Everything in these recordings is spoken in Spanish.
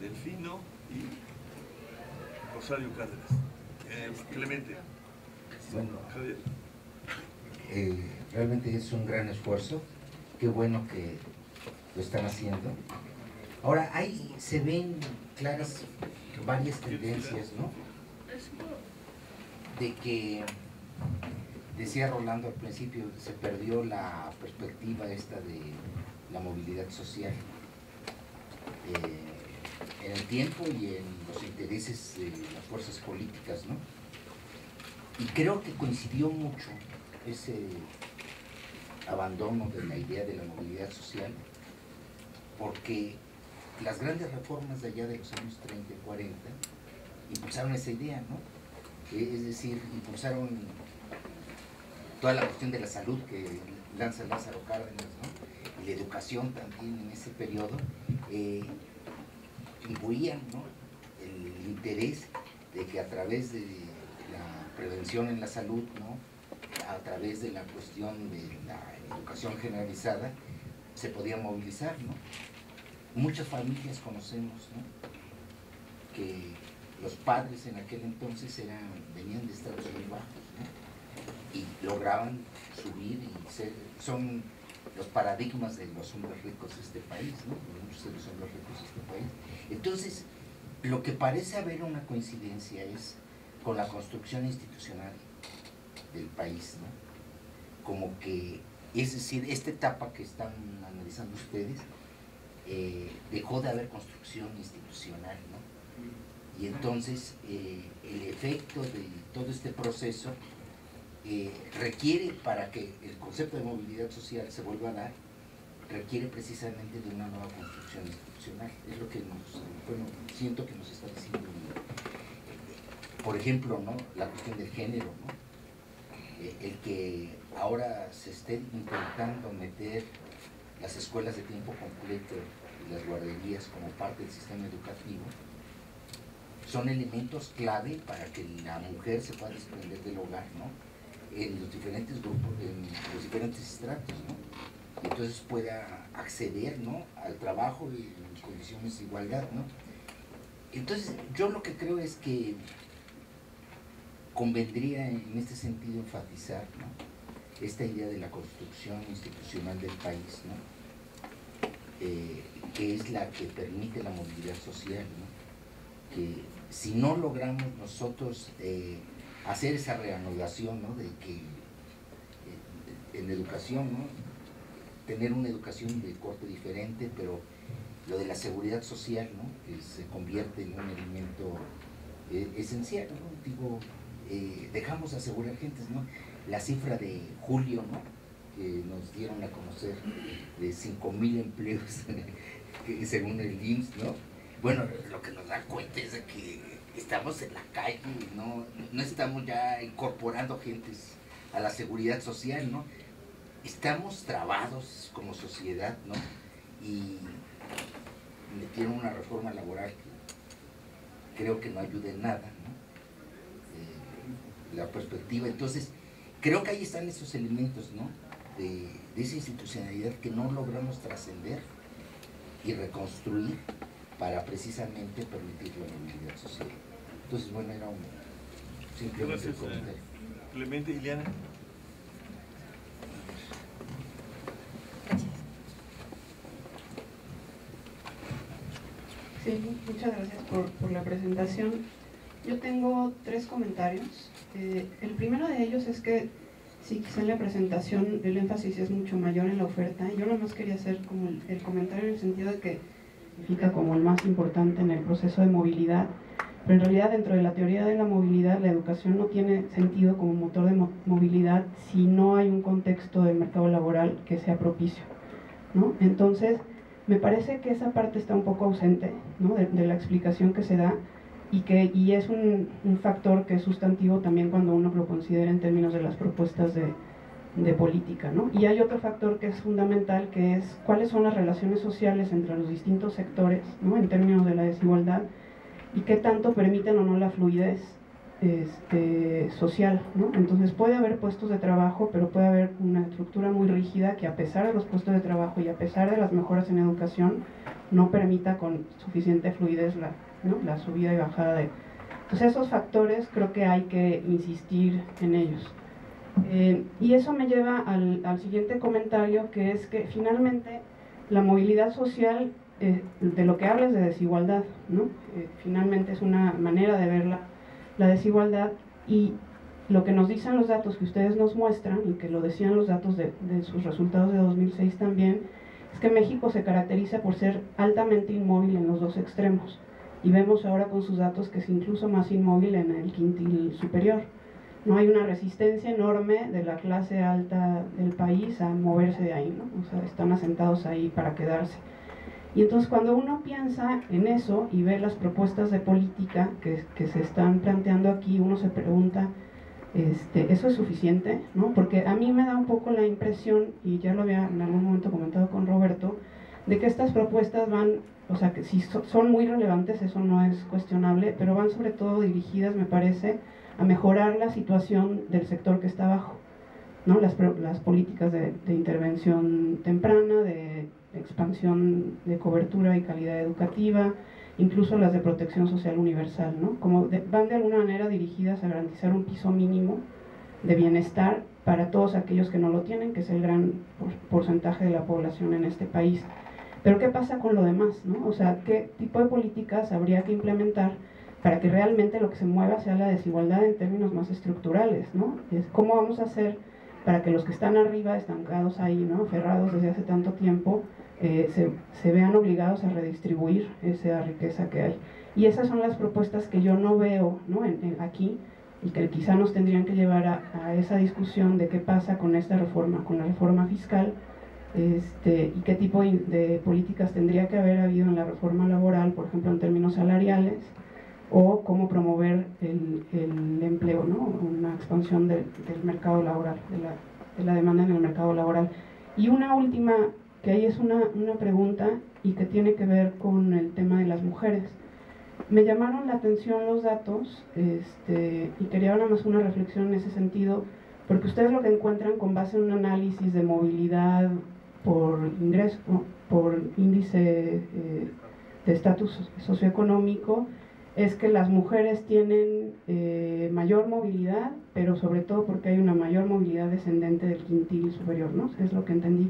Delfino y Rosario Cárdenas. Clemente. Bueno, Javier. Realmente es un gran esfuerzo. Qué bueno que lo están haciendo. Ahora, ahí se ven claras varias tendencias, ¿no? De que, decía Rolando al principio, se perdió la perspectiva esta de la movilidad social en el tiempo y en los intereses de las fuerzas políticas, ¿no? Y creo que coincidió mucho ese abandono de la idea de la movilidad social, porque las grandes reformas de allá de los años 30 y 40 impulsaron esa idea, ¿no? Es decir, impulsaron toda la cuestión de la salud que lanza Lázaro Cárdenas, ¿no? Y la educación también en ese periodo, imbuían, ¿no?, el interés de que a través de la prevención en la salud, ¿no?, a través de la cuestión de la educación generalizada, se podía movilizar, ¿no? Muchas familias conocemos, ¿no?, que los padres en aquel entonces venían de estados muy bajos, ¿no?, y lograban subir y son los paradigmas de los hombres ricos de este país, ¿no?, de muchos de los hombres ricos de este país. Entonces, lo que parece haber una coincidencia es con la construcción institucional del país, ¿no? Como que, es decir, esta etapa que están analizando ustedes, dejó de haber construcción institucional, ¿no? Y entonces el efecto de todo este proceso requiere, para que el concepto de movilidad social se vuelva a dar, requiere precisamente de una nueva construcción institucional. Es lo que siento que nos está diciendo, por ejemplo, ¿no?, la cuestión del género, ¿no? El que ahora se esté intentando meter las escuelas de tiempo completo y las guarderías como parte del sistema educativo, son elementos clave para que la mujer se pueda desprender del hogar, ¿no?, en los diferentes grupos, en los diferentes estratos, ¿no?, y entonces pueda acceder, ¿no?, al trabajo y en condiciones de igualdad, ¿no? Entonces, yo lo que creo es que convendría en este sentido enfatizar, ¿no?, esta idea de la construcción institucional del país, ¿no?, que es la que permite la movilidad social, ¿no?, que si no logramos nosotros hacer esa reanudación, ¿no?, de que en educación, ¿no?, tener una educación de corte diferente, pero lo de la seguridad social, ¿no?, que se convierte en un elemento esencial, ¿no? Digo, dejamos de asegurar gentes, ¿no? La cifra de julio, ¿no?, que nos dieron a conocer, de 5,000 empleos según el IMSS, ¿no? Bueno, lo que nos da cuenta es de que estamos en la calle, no estamos ya incorporando gentes a la seguridad social, ¿no? Estamos trabados como sociedad, ¿no? Y metieron una reforma laboral que creo que no ayuda en nada, ¿no? La perspectiva, entonces, creo que ahí están esos elementos, ¿no?, de esa institucionalidad que no logramos trascender y reconstruir para precisamente permitir la movilidad social. Entonces, bueno, era simplemente un comentario. Clemente, Ileana. Sí, muchas gracias por la presentación. Yo tengo 3 comentarios. El primero de ellos es que sí, quizá en la presentación el énfasis es mucho mayor en la oferta. Yo nada más quería hacer como el comentario en el sentido de que significa como el más importante en el proceso de movilidad, pero en realidad dentro de la teoría de la movilidad, la educación no tiene sentido como motor de movilidad si no hay un contexto del mercado laboral que sea propicio, ¿no? Entonces, me parece que esa parte está un poco ausente, ¿no?, de la explicación que se da, y es un factor que es sustantivo también cuando uno lo considera en términos de las propuestas de política, ¿no? Y hay otro factor que es fundamental, que es cuáles son las relaciones sociales entre los distintos sectores, ¿no?, en términos de la desigualdad, y qué tanto permiten o no la fluidez social, ¿no? Entonces puede haber puestos de trabajo, pero puede haber una estructura muy rígida que, a pesar de los puestos de trabajo y a pesar de las mejoras en educación, no permita con suficiente fluidez la subida y bajada de... Entonces esos factores creo que hay que insistir en ellos. Y eso me lleva al siguiente comentario, que es que finalmente la movilidad social, de lo que habla es de desigualdad, ¿no? Finalmente es una manera de ver la desigualdad, y lo que nos dicen los datos que ustedes nos muestran, y que lo decían los datos de sus resultados de 2006 también, es que México se caracteriza por ser altamente inmóvil en los dos extremos, y vemos ahora con sus datos que es incluso más inmóvil en el quintil superior. No hay una resistencia enorme de la clase alta del país a moverse de ahí, ¿no? O sea, están asentados ahí para quedarse. Y entonces cuando uno piensa en eso y ve las propuestas de política que se están planteando aquí, uno se pregunta, ¿eso es suficiente? ¿No? Porque a mí me da un poco la impresión, y ya lo había en algún momento comentado con Roberto, de que estas propuestas van, o sea, que si son muy relevantes, eso no es cuestionable, pero van sobre todo dirigidas, me parece, a mejorar la situación del sector que está abajo, ¿no? Las políticas de intervención temprana, de expansión de cobertura y calidad educativa, incluso las de protección social universal, ¿no? Van de alguna manera dirigidas a garantizar un piso mínimo de bienestar para todos aquellos que no lo tienen, que es el gran porcentaje de la población en este país. Pero ¿qué pasa con lo demás, ¿no? O sea, ¿qué tipo de políticas habría que implementar para que realmente lo que se mueva sea la desigualdad en términos más estructurales, ¿no? ¿Cómo vamos a hacer para que los que están arriba, estancados ahí, ¿no?, aferrados desde hace tanto tiempo, se vean obligados a redistribuir esa riqueza que hay? Y esas son las propuestas que yo no veo, ¿no?, aquí, y que quizá nos tendrían que llevar a esa discusión de qué pasa con esta reforma, con la reforma fiscal, y qué tipo de políticas tendría que haber habido en la reforma laboral, por ejemplo, en términos salariales, o cómo promover el empleo, ¿no?, una expansión del mercado laboral, de la demanda en el mercado laboral. Y una última, que ahí es una pregunta y que tiene que ver con el tema de las mujeres. Me llamaron la atención los datos, y quería nada más una reflexión en ese sentido, porque ustedes lo que encuentran con base en un análisis de movilidad por ingreso, ¿no?, por índice de estatus socioeconómico, es que las mujeres tienen mayor movilidad, pero sobre todo porque hay una mayor movilidad descendente del quintil superior, ¿no? Es lo que entendí.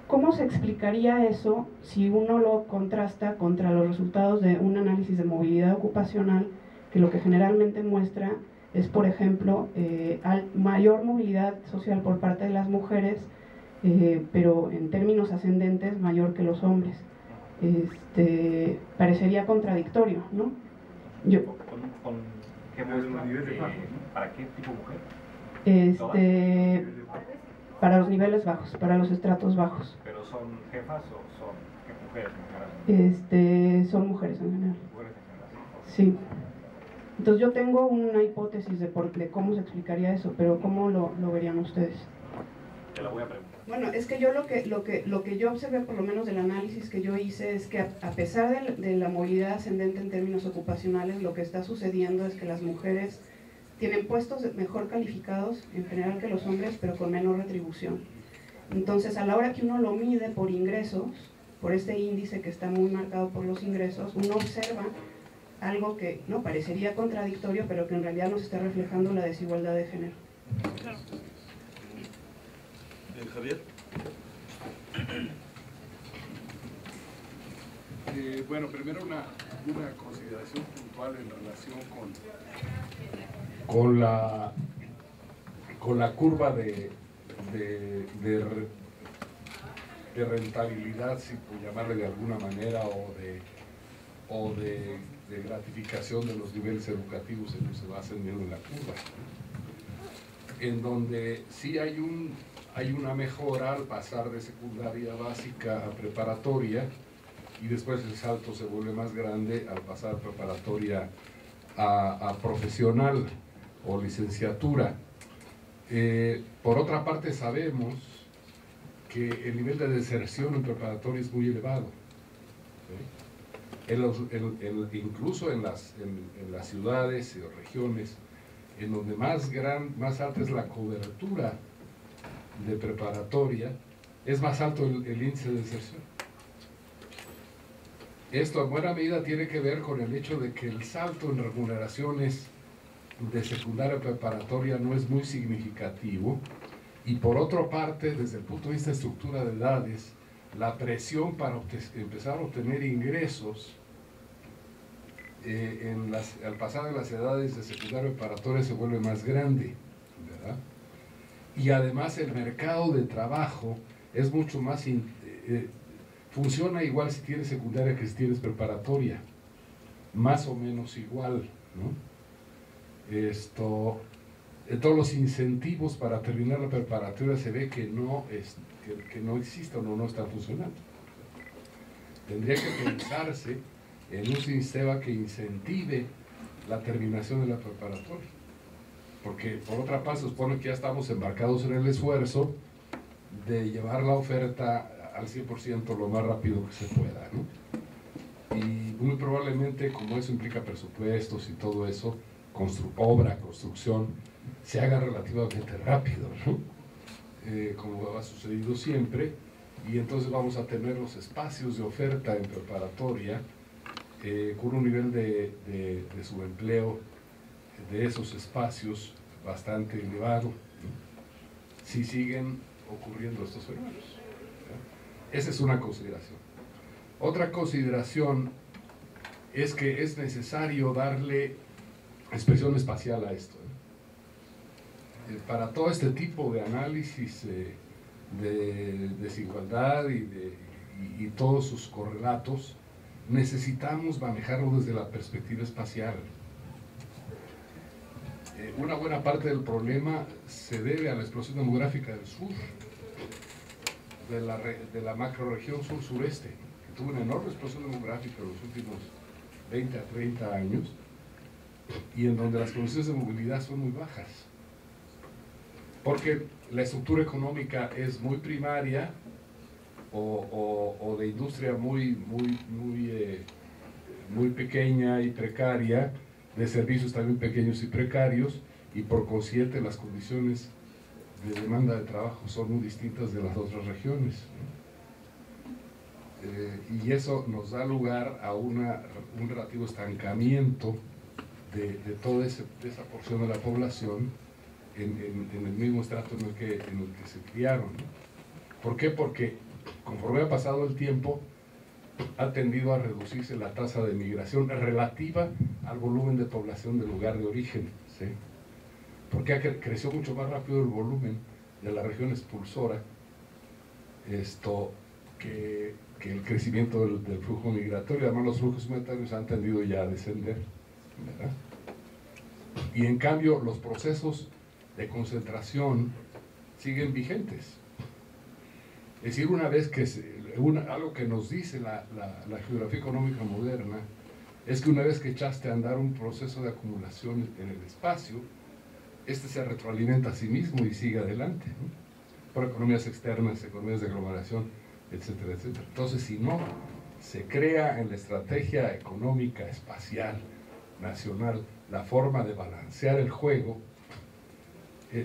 ¿Cómo se explicaría eso si uno lo contrasta contra los resultados de un análisis de movilidad ocupacional, que lo que generalmente muestra es, por ejemplo, mayor movilidad social por parte de las mujeres, pero en términos ascendentes mayor que los hombres? Parecería contradictorio, ¿no? ¿Con qué muestra? ¿Para qué tipo de mujer? Para los niveles bajos, para los estratos bajos. ¿Pero son jefas o son mujeres en general? Son mujeres en general. ¿Mujeres en general? Sí. Entonces yo tengo una hipótesis de cómo se explicaría eso, pero ¿cómo lo verían ustedes? Te la voy a preguntar. Bueno, es que yo lo que yo observé, por lo menos del análisis que yo hice, es que a pesar de la movilidad ascendente en términos ocupacionales, lo que está sucediendo es que las mujeres tienen puestos mejor calificados en general que los hombres, pero con menor retribución. Entonces, a la hora que uno lo mide por ingresos, por este índice que está muy marcado por los ingresos, uno observa algo que no parecería contradictorio, pero que en realidad nos está reflejando la desigualdad de género. Claro. Javier. Bueno, primero una consideración puntual en relación con la curva de rentabilidad, si por llamarle de alguna manera, o de gratificación de los niveles educativos en los que se va ascendiendo en la curva, en donde sí hay una mejora al pasar de secundaria básica a preparatoria, y después el salto se vuelve más grande al pasar preparatoria a profesional o licenciatura. Por otra parte, sabemos que el nivel de deserción en preparatoria es muy elevado, ¿sí? Incluso en las ciudades o regiones en donde más alta es la cobertura de preparatoria, es más alto el índice de deserción. Esto en buena medida tiene que ver con el hecho de que el salto en remuneraciones de secundaria preparatoria no es muy significativo, y por otra parte, desde el punto de vista de estructura de edades, la presión para empezar a obtener ingresos al pasar de las edades de secundaria preparatoria se vuelve más grande, ¿verdad? Y además el mercado de trabajo es mucho más, funciona igual si tienes secundaria que si tienes preparatoria, más o menos igual, ¿no? Todos los incentivos para terminar la preparatoria se ve que no existen o no están funcionando. Tendría que pensarse en un sistema que incentive la terminación de la preparatoria, porque por otra parte se supone que ya estamos embarcados en el esfuerzo de llevar la oferta al 100% lo más rápido que se pueda, ¿no? Y muy probablemente, como eso implica presupuestos y todo eso, construcción, se haga relativamente rápido, ¿no? Como ha sucedido siempre, y entonces vamos a tener los espacios de oferta en preparatoria con un nivel de subempleo de esos espacios bastante elevado, ¿no? Si siguen ocurriendo estos fenómenos, ¿no? Esa es una consideración. Otra consideración es que es necesario darle expresión espacial a esto, ¿no? Para todo este tipo de análisis de desigualdad y todos sus correlatos, necesitamos manejarlo desde la perspectiva espacial. Una buena parte del problema se debe a la explosión demográfica del sur, de la macroregión sur-sureste, que tuvo una enorme explosión demográfica en los últimos 20 a 30 años, y en donde las condiciones de movilidad son muy bajas, porque la estructura económica es muy primaria o de industria muy pequeña y precaria, de servicios también pequeños y precarios, y por consiguiente las condiciones de demanda de trabajo son muy distintas de las otras regiones, ¿no? Y eso nos da lugar a un relativo estancamiento de toda esa porción de la población en el mismo estrato en el que se criaron, ¿no? ¿Por qué? Porque conforme ha pasado el tiempo, ha tendido a reducirse la tasa de migración relativa al volumen de población del lugar de origen, ¿sí? Porque creció mucho más rápido el volumen de la región expulsora que el crecimiento del flujo migratorio. Además, los flujos migratorios han tendido ya a descender, ¿verdad? Y en cambio, los procesos de concentración siguen vigentes. Es decir, una vez que algo que nos dice la geografía económica moderna es que una vez que echaste a andar un proceso de acumulación en el espacio, este se retroalimenta a sí mismo y sigue adelante, ¿no? Por economías externas, economías de aglomeración, etcétera, etcétera. Entonces, si no se crea en la estrategia económica espacial nacional la forma de balancear el juego,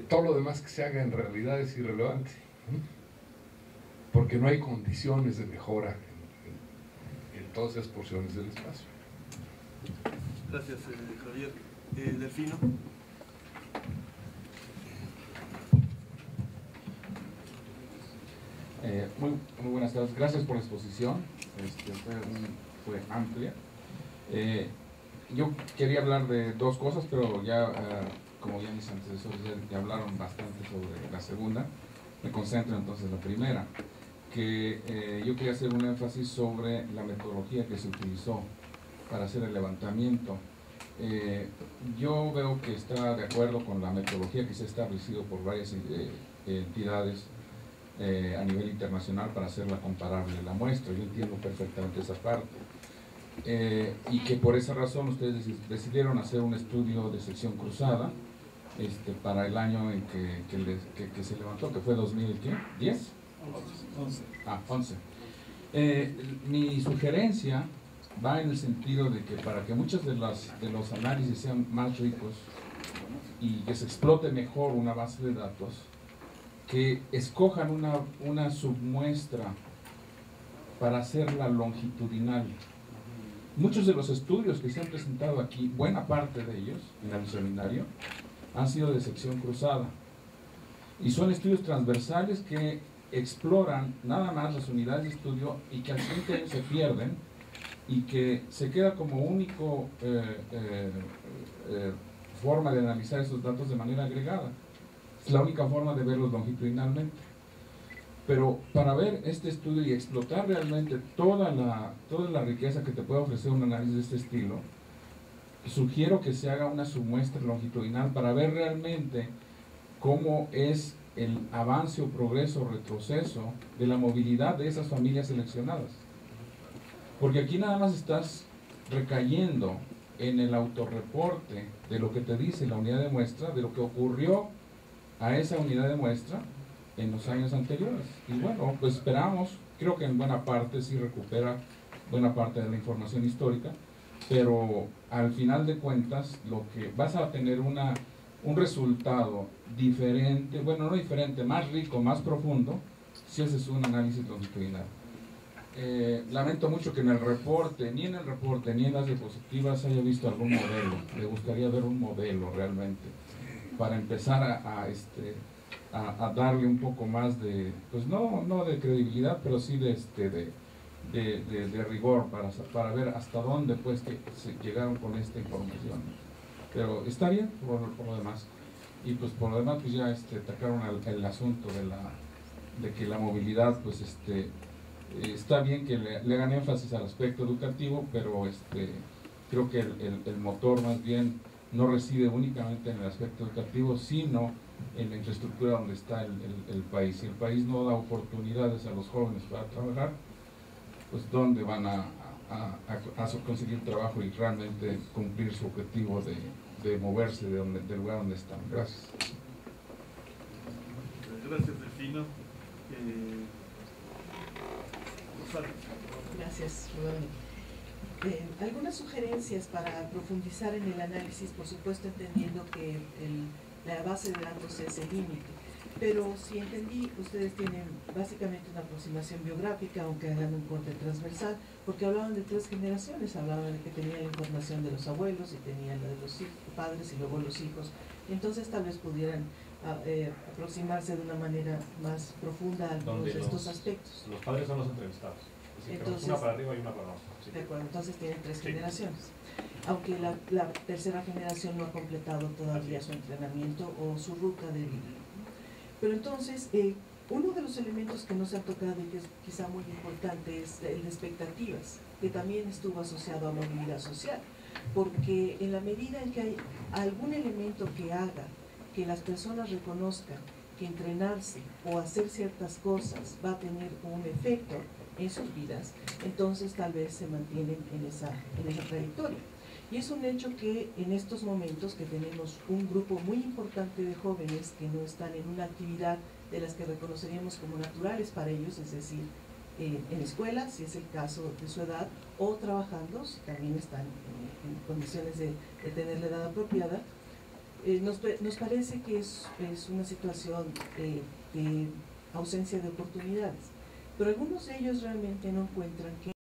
todo lo demás que se haga en realidad es irrelevante, ¿no? Porque no hay condiciones de mejora en todas esas porciones del espacio. Gracias, Javier. Delfino. Muy buenas tardes. Gracias por la exposición. Fue amplia. Yo quería hablar de dos cosas, pero ya, como ya mis antecesores ya hablaron bastante sobre la segunda, me concentro entonces en la primera, que yo quería hacer un énfasis sobre la metodología que se utilizó para hacer el levantamiento. Yo veo que está de acuerdo con la metodología que se ha establecido por varias entidades a nivel internacional para hacerla comparable la muestra. Yo entiendo perfectamente esa parte. Y que por esa razón ustedes decidieron hacer un estudio de sección cruzada para el año en que se levantó, que fue 2010. 11. Mi sugerencia va en el sentido de que para que muchos de los análisis sean más ricos y que se explote mejor una base de datos, que escojan una submuestra para hacerla longitudinal. Muchos de los estudios que se han presentado aquí, buena parte de ellos en el seminario, han sido de sección cruzada. Y son estudios transversales que exploran nada más las unidades de estudio y que al siguiente año se pierden y que se queda como único forma de analizar esos datos de manera agregada. Es la única forma de verlos longitudinalmente. Pero para ver este estudio y explotar realmente toda la riqueza que te puede ofrecer un análisis de este estilo, sugiero que se haga una submuestra longitudinal para ver realmente cómo es el avance o progreso o retroceso de la movilidad de esas familias seleccionadas. Porque aquí nada más estás recayendo en el autorreporte de lo que te dice la unidad de muestra, de lo que ocurrió a esa unidad de muestra en los años anteriores. Y bueno, pues esperamos, creo que en buena parte sí recupera buena parte de la información histórica, pero al final de cuentas lo que vas a tener un resultado diferente, bueno, no diferente, más rico, más profundo, si haces un análisis longitudinal. Lamento mucho que en el reporte, ni en las diapositivas haya visto algún modelo. Me gustaría ver un modelo realmente, para empezar a darle un poco más de, pues no de credibilidad, pero sí de rigor, para ver hasta dónde pues que se llegaron con esta información. Pero está bien por lo demás. Y pues por lo demás pues ya atacaron el asunto de que la movilidad pues está bien que le hagan énfasis al aspecto educativo, pero creo que el motor más bien no reside únicamente en el aspecto educativo, sino en la infraestructura donde está el país. Si el país no da oportunidades a los jóvenes para trabajar, pues ¿dónde van a conseguir trabajo y realmente cumplir su objetivo de moverse del lugar donde están? Gracias. Gracias, Delfino. Gracias, Rodolfo. Algunas sugerencias para profundizar en el análisis, por supuesto entendiendo que la base de datos es el límite, pero si entendí, ustedes tienen básicamente una aproximación biográfica, aunque hagan un corte transversal, porque hablaban de 3 generaciones, hablaban de que tenían la información de los abuelos y tenían la de los padres y luego los hijos, entonces tal vez pudieran aproximarse de una manera más profunda a algunos de estos aspectos. Los padres son los entrevistados. Entonces, una para arriba y una para abajo. Sí. De acuerdo, entonces tienen 3 generaciones. Aunque la tercera generación no ha completado todavía su entrenamiento o su ruta de vida. Pero entonces, uno de los elementos que no se ha tocado y que es quizá muy importante es el de expectativas, que también estuvo asociado a movilidad social. Porque en la medida en que hay algún elemento que haga que las personas reconozcan que entrenarse o hacer ciertas cosas va a tener un efecto en sus vidas, entonces tal vez se mantienen en esa trayectoria. Y es un hecho que en estos momentos que tenemos un grupo muy importante de jóvenes que no están en una actividad de las que reconoceríamos como naturales para ellos, es decir, en escuela, si es el caso de su edad, o trabajando, si también están en condiciones de tener la edad apropiada, nos parece que es una situación de ausencia de oportunidades. Pero algunos de ellos realmente no encuentran que